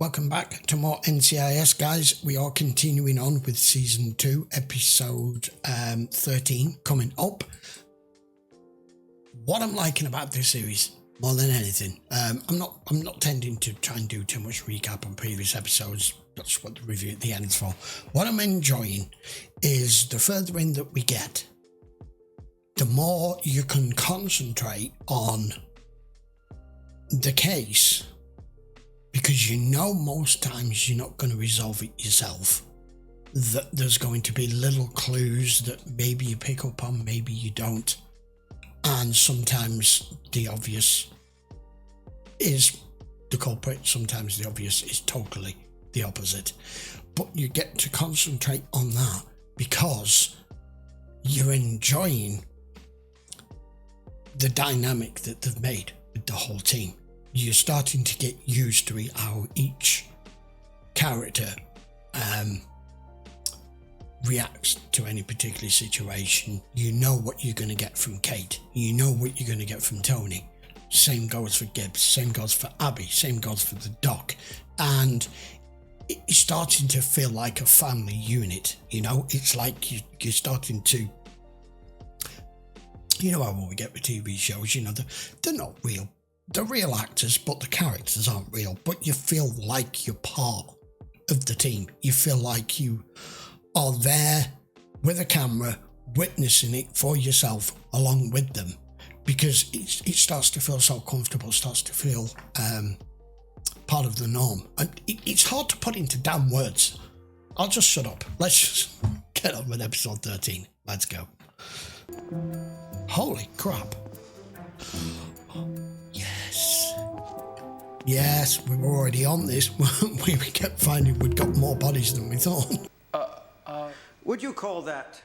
Welcome back to more NCIS, guys. We are continuing on with Season 2, Episode 13, coming up. What I'm liking about this series, more than anything, I'm not tending to try and do too much recap on previous episodes. That's what the review at the end's for. What I'm enjoying is the further in that we get, the more you can concentrate on the case, because you know most times you're not going to resolve it yourself, that there's going to be little clues that maybe you pick up on, maybe you don't, and sometimes the obvious is the culprit, sometimes the obvious is totally the opposite. But you get to concentrate on that because you're enjoying the dynamic that they've made with the whole team. You're starting to get used to it, how each character reacts to any particular situation. You know what you're going to get from Kate. You know what you're going to get from Tony. Same goes for Gibbs. Same goes for Abby. Same goes for the Doc. And it's starting to feel like a family unit. You know, it's like you're starting to... You know how when we get with TV shows, you know, they're not real. They're real actors, but the characters aren't real. But you feel like you're part of the team. You feel like you are there with a camera, witnessing it for yourself along with them, because it starts to feel so comfortable, starts to feel part of the norm. And it's hard to put into damn words. I'll just shut up. Let's just get on with episode 13. Let's go. Holy crap. Yes, we were already on this. We kept finding we'd got more bodies than we thought. Would you call that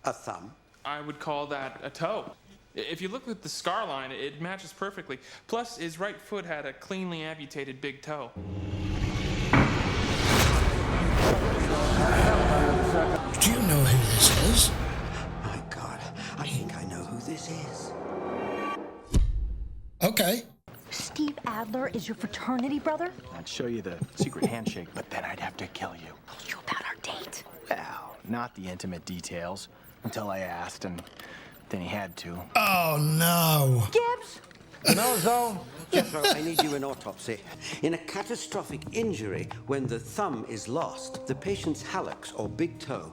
a thumb? I would call that a toe. If you look at the scar line, it matches perfectly. Plus, his right foot had a cleanly amputated big toe. Do you know who this is? My God, I think I know who this is. Okay. Steve Adler is your fraternity brother? I'd show you the secret handshake, but then I'd have to kill you. Told you about our date. Well, not the intimate details, until I asked, and then he had to. Oh, no. Gibbs? No zone. Jethro, I need you in autopsy. In a catastrophic injury, when the thumb is lost, the patient's hallux, or big toe,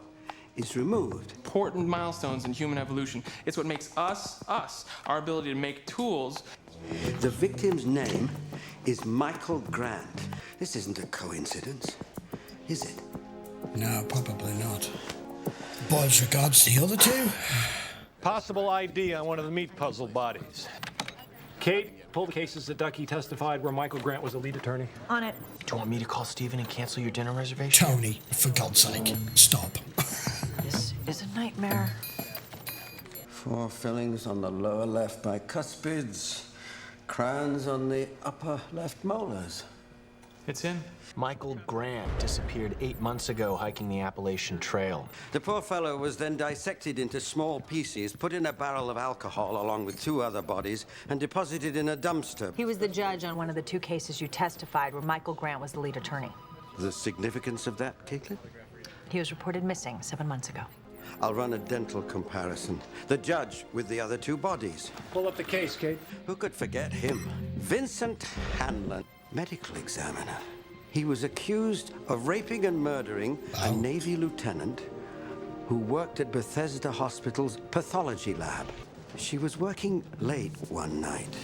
is removed. Important milestones in human evolution. It's what makes us, us. Our ability to make tools. The victim's name is Michael Grant. This isn't a coincidence, is it? No, probably not. Boys, regards the other two? Possible ID on one of the meat puzzle bodies. Kate, pull the cases that Ducky testified where Michael Grant was the lead attorney. On it. Do you want me to call Steven and cancel your dinner reservation? Tony, for God's sake, stop. This is a nightmare. 4 fillings on the lower left bicuspids, crowns on the upper left molars. It's in. Michael Grant disappeared 8 months ago hiking the Appalachian Trail. The poor fellow was then dissected into small pieces, put in a barrel of alcohol along with 2 other bodies, and deposited in a dumpster. He was the judge on one of the 2 cases you testified where Michael Grant was the lead attorney. The significance of that, Caitlin? He was reported missing 7 months ago. I'll run a dental comparison. The judge with the other 2 bodies. Pull up the case, Kate. Who could forget him? Vincent Hanlon, medical examiner. He was accused of raping and murdering a Navy lieutenant who worked at Bethesda Hospital's pathology lab. She was working late one night.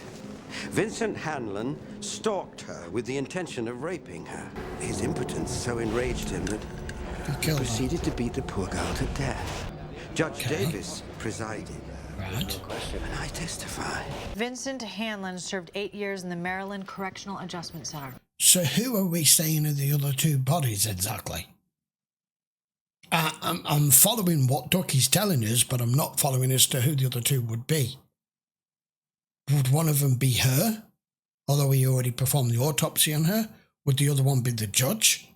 Vincent Hanlon stalked her with the intention of raping her. His impotence so enraged him that he proceeded to beat the poor girl to death. Judge Davis presided. Right. And I testify. Vincent Hanlon served 8 years in the Maryland Correctional Adjustment Center. So who are we saying are the other 2 bodies exactly? I'm following what Ducky's telling us, but I'm not following as to who the other 2 would be. Would one of them be her? Although he already performed the autopsy on her. Would the other one be the judge?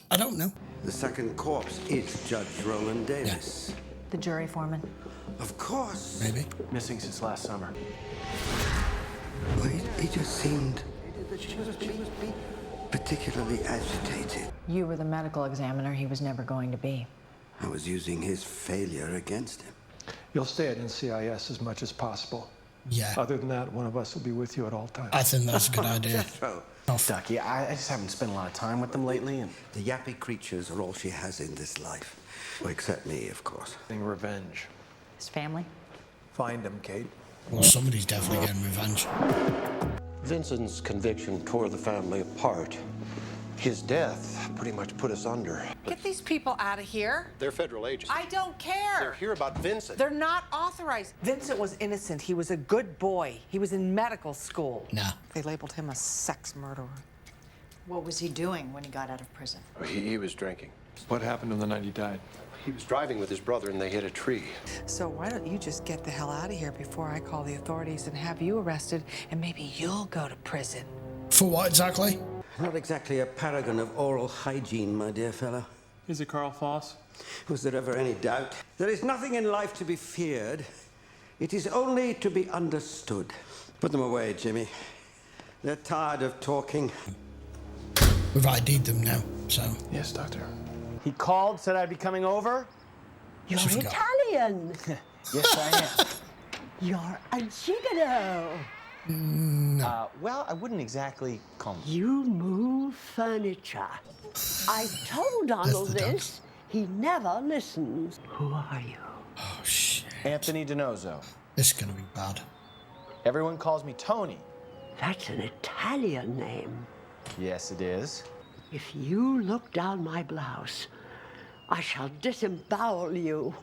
I don't know. The second corpse is Judge Roland Davis. The jury foreman. Of course. Maybe. Missing since last summer. Well, he just seemed... particularly agitated. You were the medical examiner he was never going to be. I was using his failure against him. You'll stay at NCIS as much as possible. Yeah. Other than that, one of us will be with you at all times. I think that's a good idea. Jethro. Ducky, I just haven't spent a lot of time with them lately, and The yappy creatures are all she has in this life. Well, except me, of course. Revenge. His family? Find him, Kate. Well, somebody's definitely getting revenge. Vincent's conviction tore the family apart. His death pretty much put us under. Get these people out of here. They're federal agents. I don't care. They're here about Vincent. They're not authorized. Vincent was innocent. He was a good boy. He was in medical school. Nah. They labeled him a sex murderer. What was he doing when he got out of prison? He was drinking. What happened on the night he died? He was driving with his brother and they hit a tree. So why don't you just get the hell out of here before I call the authorities and have you arrested, and maybe you'll go to prison. For what exactly? Not exactly a paragon of oral hygiene, my dear fellow. Is it Carl Foss? Was there ever any doubt? There is nothing in life to be feared. It is only to be understood. Put them away, Jimmy. They're tired of talking. We've ID'd them now, so. Yes, Doctor. he called, said I'd be coming over. You're She forgot. Italian. Yes, I am. You're a gigolo. Well, I wouldn't exactly call him. You move furniture. I told Donald the this. He never listens. Who are you? Oh, shit. Anthony DiNozzo. This is going to be bad. Everyone calls me Tony. That's an Italian name. Yes, it is. If you look down my blouse, I shall disembowel you.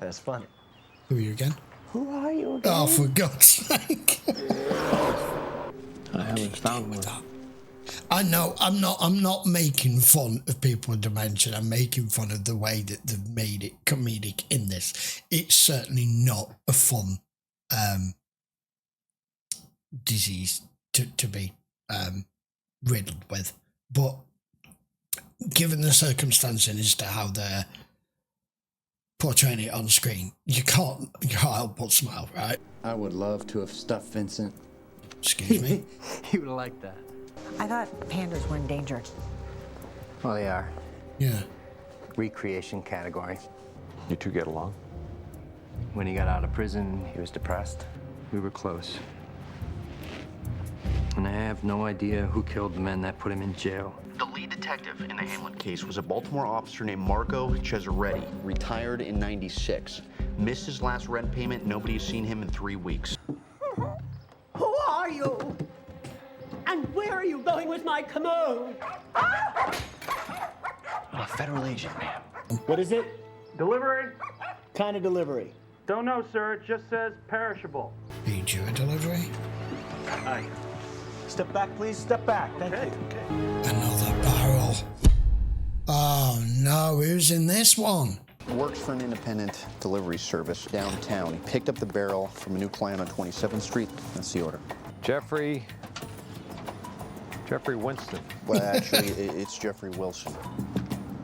That's funny. Who are you again? Who are you again? Oh, for God's sake. I haven't found with that. I know, I'm not making fun of people with dementia. I'm making fun of the way that they've made it comedic in this. It's certainly not a fun disease to be riddled with. But given the circumstances as to how they're portraying it on screen, you can't help but smile, right? I would love to have stuffed Vincent. Excuse me? He would like that. I thought pandas were endangered. Well, they are. Yeah. Recreation category. You two get along? When he got out of prison, he was depressed. We were close. And I have no idea who killed the men that put him in jail. The lead detective in the Hamlin case was a Baltimore officer named Marco Cesaretti, retired in '96. Missed his last rent payment. Nobody's seen him in 3 weeks. Who are you? And where are you going with my commode? A federal agent, ma'am. What is it? Delivery? Kind of delivery. Don't know, sir. It just says perishable. Need you a delivery? Aye. Step back, please. Step back. Thank you. Another barrel. Oh no, who's in this one? Works for an independent delivery service downtown. He picked up the barrel from a new client on 27th Street. That's the order. Jeffrey Winston. Well, actually, it's Jeffrey Wilson.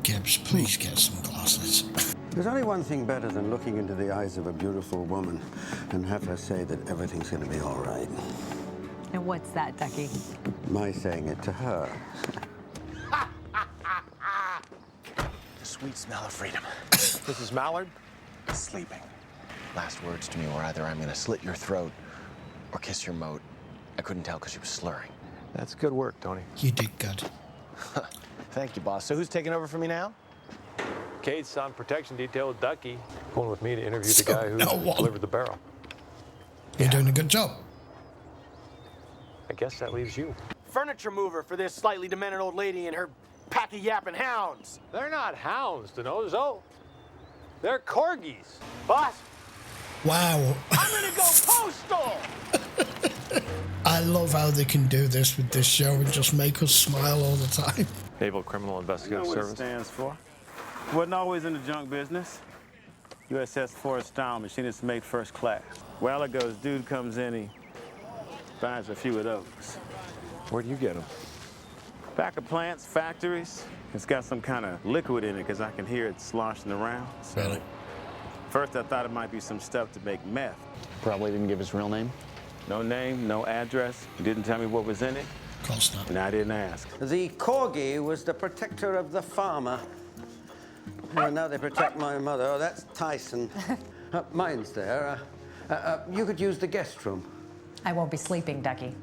Gibbs, please get some glasses. There's only one thing better than looking into the eyes of a beautiful woman and have her say that everything's going to be all right. And what's that, Ducky? My saying it to her. The sweet smell of freedom. Mrs. Mallard? Sleeping. Last words to me were either I'm gonna slit your throat or kiss your moat. I couldn't tell because she was slurring. That's good work, Tony. You did good. Thank you, boss. So who's taking over for me now? Kate's on protection detail with Ducky. Going with me to interview the So guy who no one- delivered the barrel. You're doing a good job. I guess that leaves you. Furniture mover for this slightly demented old lady and her pack of yapping hounds. They're not hounds, DiNozzo. They're corgis. Boss, Wow. I'm gonna go postal! I love how they can do this with this show and just make us smile all the time. Naval Criminal Investigative Service. Stands for. Wasn't always in the junk business. USS Forrest Town, machinist mate first class. A while ago, this dude comes in, he finds a few of those. Where do you get them? Back of plants, factories. It's got some kind of liquid in it because I can hear it sloshing around. So Really? first I thought it might be some stuff to make meth. Probably didn't give his real name. No name, no address. He didn't tell me what was in it. Of course not. And I didn't ask. The corgi was the protector of the farmer. And now they protect my mother. Oh, that's Tyson. Mine's there. You could use the guest room. I won't be sleeping, Ducky.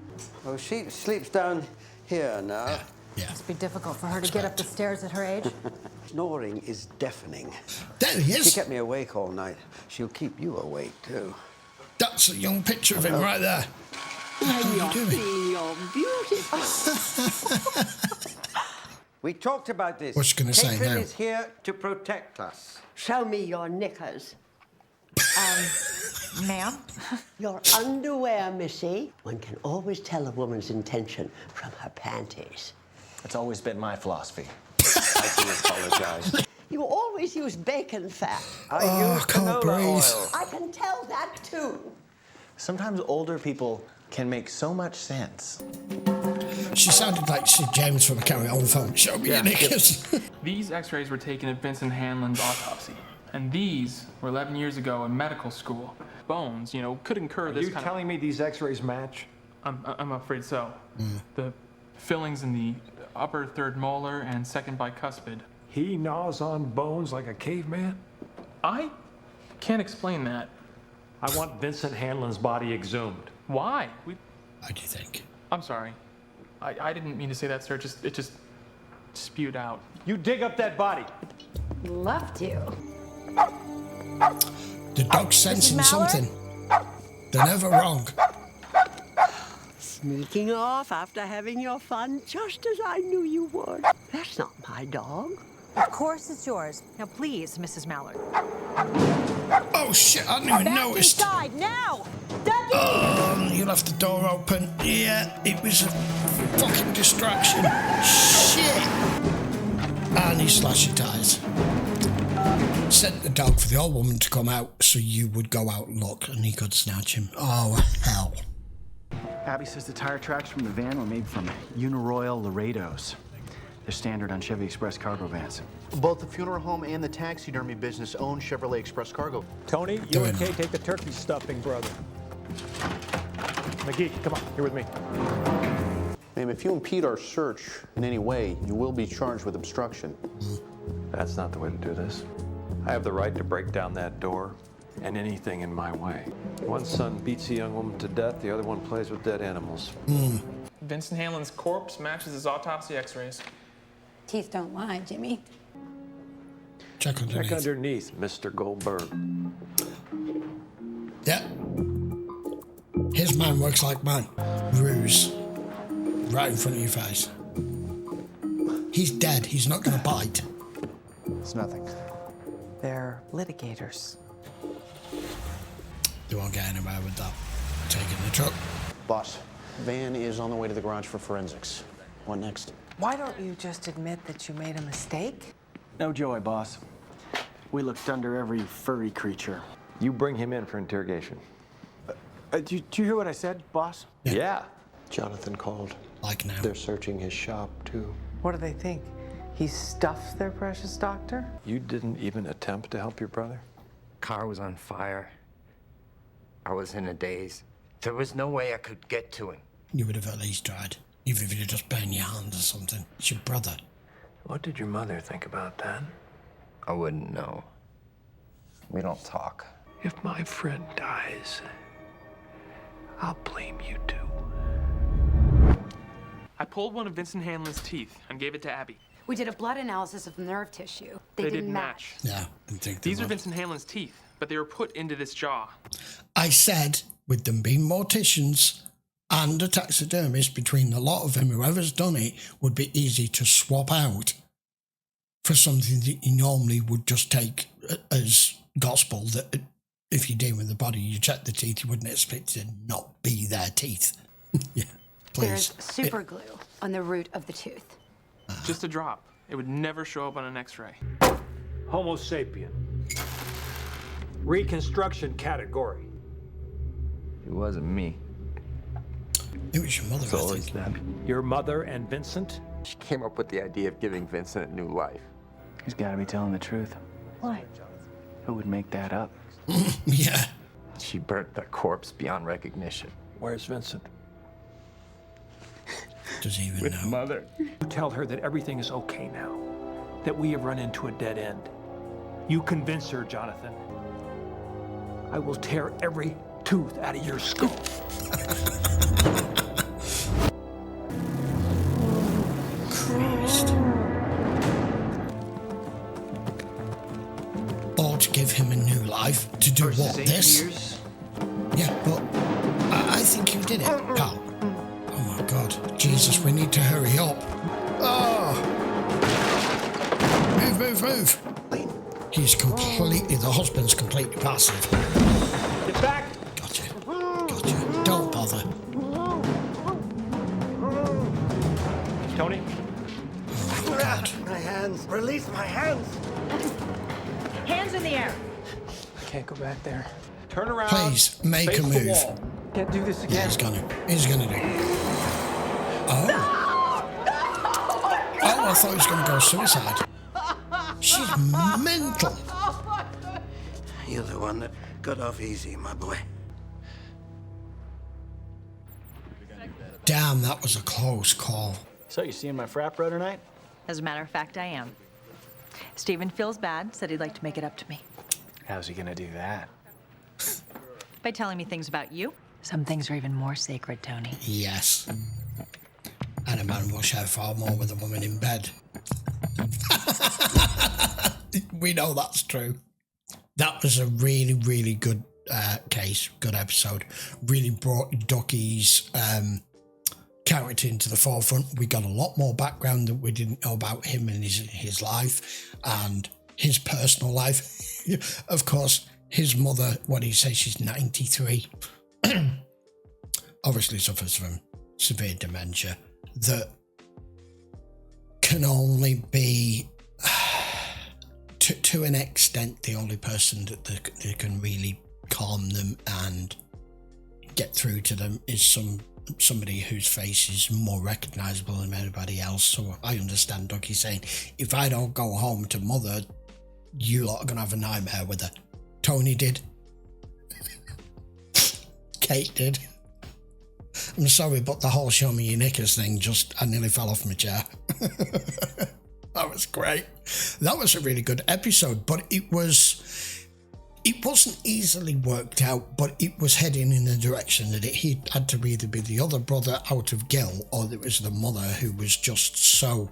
Oh, she sleeps down here now. Yeah. Must be difficult for her to get up the stairs at her age. Snoring is deafening. There he is. She kept me awake all night. She'll keep you awake, too. That's a young picture of him right there. How are you doing? You're beautiful. We talked about this. What you gonna say Catherine now? is here to protect us. Show me your knickers. Ma'am? Your underwear, Missy. One can always tell a woman's intention from her panties. That's always been my philosophy. I do apologize. You always use bacon fat. I use can't canola breathe. oil. I can tell that, too. Sometimes older people can make so much sense. She sounded like Sid James from a Carry On film. Show me your knickers. These x-rays were taken at Vincent Hanlon's autopsy. And these were 11 years ago in medical school. Bones, you know, could incur this Are you kind telling me these x-rays match? I'm afraid so. The fillings in the upper third molar and second bicuspid. He gnaws on bones like a caveman? I can't explain that. I want Vincent Hanlon's body exhumed. Why? What do you think? I'm sorry. I didn't mean to say that, sir. It just spewed out. You dig up that body. Love to. The dog's sensing something. They're never wrong. Sneaking off after having your fun, just as I knew you would. That's not my dog. Of course it's yours. Now, please, Mrs. Mallard. Oh shit, I didn't even notice. Inside, now! Ducky! You left the door open. Yeah, it was a fucking distraction. Shit! And he slashed your tires. Sent the dog for the old woman to come out so you would go out and look and he could snatch him. Oh, hell. Abby says the tire tracks from the van were made from Uniroyal Laredos. They're standard on Chevy Express cargo vans. Both the funeral home and the taxidermy business own Chevrolet Express Cargo. Tony, you and Kate take the turkey stuffing, brother. McGee, come on, here with me. Ma'am, if you impede our search in any way, you will be charged with obstruction. That's not the way to do this. I have the right to break down that door and anything in my way. One son beats a young woman to death, the other one plays with dead animals. Vincent Hanlon's corpse matches his autopsy x-rays. Teeth don't lie, Jimmy. Check underneath. Check underneath, Mr. Goldberg. Yeah. His man works like mine. Ruse. Right in front of your face. He's dead. He's not going to bite. It's nothing. They're litigators. They won't get anywhere with that. Taking the truck. Boss, van is on the way to the garage for forensics. What next? Why don't you just admit that you made a mistake? No joy, boss. We looked under every furry creature. You bring him in for interrogation. Did you hear what I said, boss? Yeah. Jonathan called. Like now. They're searching his shop, too. What do they think? He stuffed their precious doctor? You didn't even attempt to help your brother? Car was on fire. I was in a daze. There was no way I could get to him. You would have at least tried. Even if you'd just burned your hands or something. It's your brother. What did your mother think about that? I wouldn't know. We don't talk. If my friend dies, I'll blame you too. I pulled one of Vincent Hanlon's teeth and gave it to Abby. We did a blood analysis of the nerve tissue. They didn't match. Yeah, didn't think they These are would. Vincent Hanlon's teeth, but they were put into this jaw. I said, with them being morticians and a taxidermist, between the lot of them, whoever's done it, would be easy to swap out for something that you normally would just take as gospel, that if you're dealing with the body, you check the teeth, you wouldn't expect it to not be their teeth. Yeah, please. There's super glue on the root of the tooth. Just a drop. It would never show up on an x-ray. Homo sapien. Reconstruction category. It wasn't me. It was your mother, It's I always think. them. Your mother and Vincent? She came up with the idea of giving Vincent a new life. He's got to be telling the truth. What? Who would make that up? Yeah. She burnt the corpse beyond recognition. Where's Vincent? Does he even with know? Mother. Tell her that everything is okay now, that we have run into a dead end. You convince her, Jonathan. I will tear every tooth out of your skull. Christ. Or to give him a new life. To do what? This? Years? Yeah, but I think you did it, pal. Oh my God. Jesus, we need to hurry up. Oh! Move. He's completely, the husband's completely passive. Get back! Gotcha. Don't bother. Tony? Oh my God. My hands! Release my hands! Hands in the air. I can't go back there. Turn around. Please, make face a the move. wall. Can't do this again. Yeah, he's gonna do. Oh. Oh, I thought he was gonna go suicide. She's mental. You're the one that got off easy, my boy. Damn, that was a close call. So, you seeing my frat bro tonight? As a matter of fact, I am. Stephen feels bad, said he'd like to make it up to me. How's he gonna do that? By telling me things about you. Some things are even more sacred, Tony. Yes. And a man will share far more with a woman in bed. We know that's true. That was a really, really good case, good episode. Really brought Ducky's character into the forefront. We got a lot more background that we didn't know about him and his life and his personal life. Of course, his mother, what he says, she's 93. Obviously suffers from severe dementia that can only be, to an extent, the only person that can really calm them and get through to them is somebody whose face is more recognisable than anybody else. So I understand Ducky saying, if I don't go home to Mother, you lot are going to have a nightmare with her. Tony did. Kate did. I'm sorry, but the whole show me your knickers thing, I nearly fell off my chair. That was great. That was a really good episode, but it wasn't easily worked out, but it was heading in the direction that he had to either be the other brother out of Gil, or it was the mother who was just so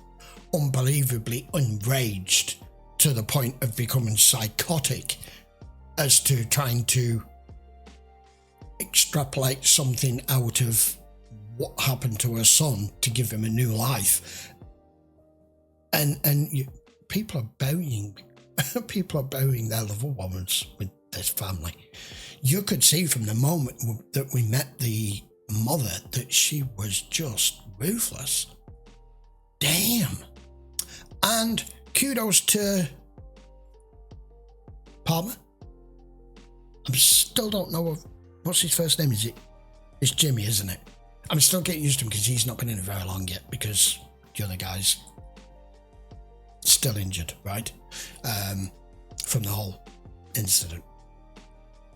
unbelievably enraged to the point of becoming psychotic as to trying to extrapolate something out of what happened to her son to give him a new life. And people are burying their loved ones with this family. You could see from the moment that we met the mother that she was just ruthless. Damn. And kudos to Palmer. I still don't know what's his first name. It's Jimmy, isn't it? I'm still getting used to him because he's not been in it very long yet, because the other guy's still injured, right? From the whole incident.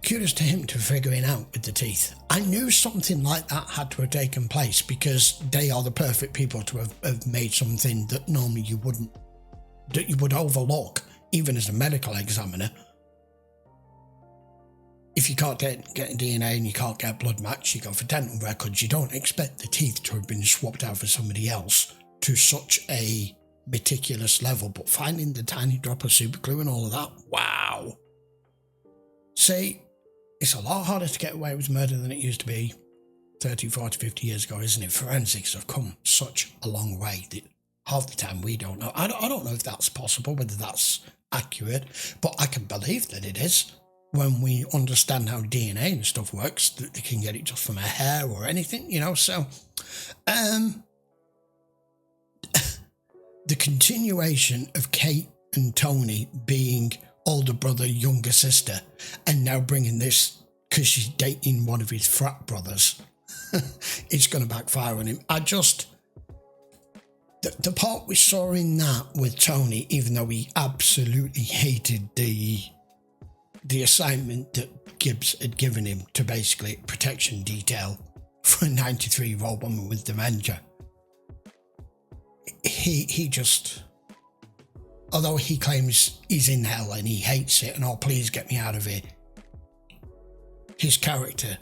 Kudos to him to figuring out with the teeth. I knew something like that had to have taken place because they are the perfect people to have made something that normally you would overlook, even as a medical examiner. If you can't get DNA and you can't get blood match, you go for dental records. You don't expect the teeth to have been swapped out for somebody else to such a meticulous level, but finding the tiny drop of super glue and all of that, wow. See, it's a lot harder to get away with murder than it used to be 30, 40, 50 years ago, isn't it? Forensics have come such a long way that half the time we don't know. I don't know if that's possible, whether that's accurate, but I can believe that it is. When we understand how DNA and stuff works, that they can get it just from a hair or anything, so the continuation of Kate and Tony being older brother, younger sister, and now bringing this because she's dating one of his frat brothers, it's going to backfire on him. The part we saw in that with Tony, even though he absolutely hated the assignment that Gibbs had given him to basically protection detail for a 93-year-old woman with dementia. he just, although he claims he's in hell and he hates it and, oh, please get me out of here, his character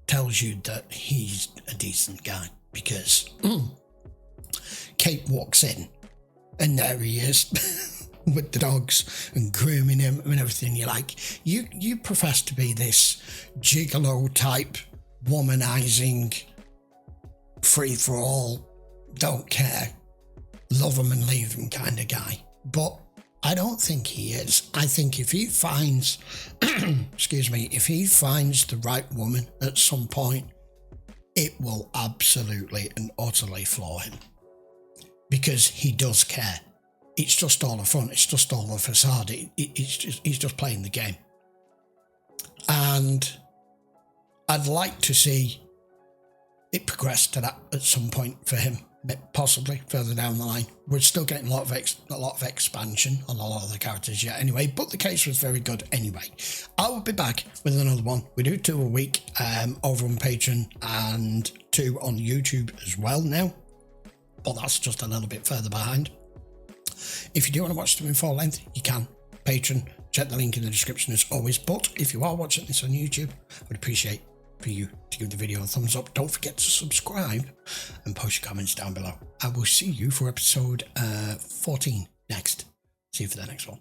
tells you that he's a decent guy, because Kate walks in and there he is with the dogs and grooming him and everything. You're like, you profess to be this gigolo type, womanizing, free for all, don't care, love him and leave him kind of guy. But I don't think he is. I think if he finds, excuse me, if he finds the right woman at some point, it will absolutely and utterly floor him. Because he does care. It's just all a front. It's just all a facade. He's just playing the game. And I'd like to see it progress to that at some point for him, possibly further down the line. We're still getting a lot of expansion on a lot of the characters yet anyway, but the case was very good anyway. I will be back with another one. We do 2 a week over on Patreon and 2 on YouTube as well now, but that's just a little bit further behind. If you do want to watch them in full length, you can. Patreon, check the link in the description as always. But if you are watching this on YouTube, I would appreciate for you to give the video a thumbs up. Don't forget to subscribe and post your comments down below. I will see you for episode 14 next. See you for the next one.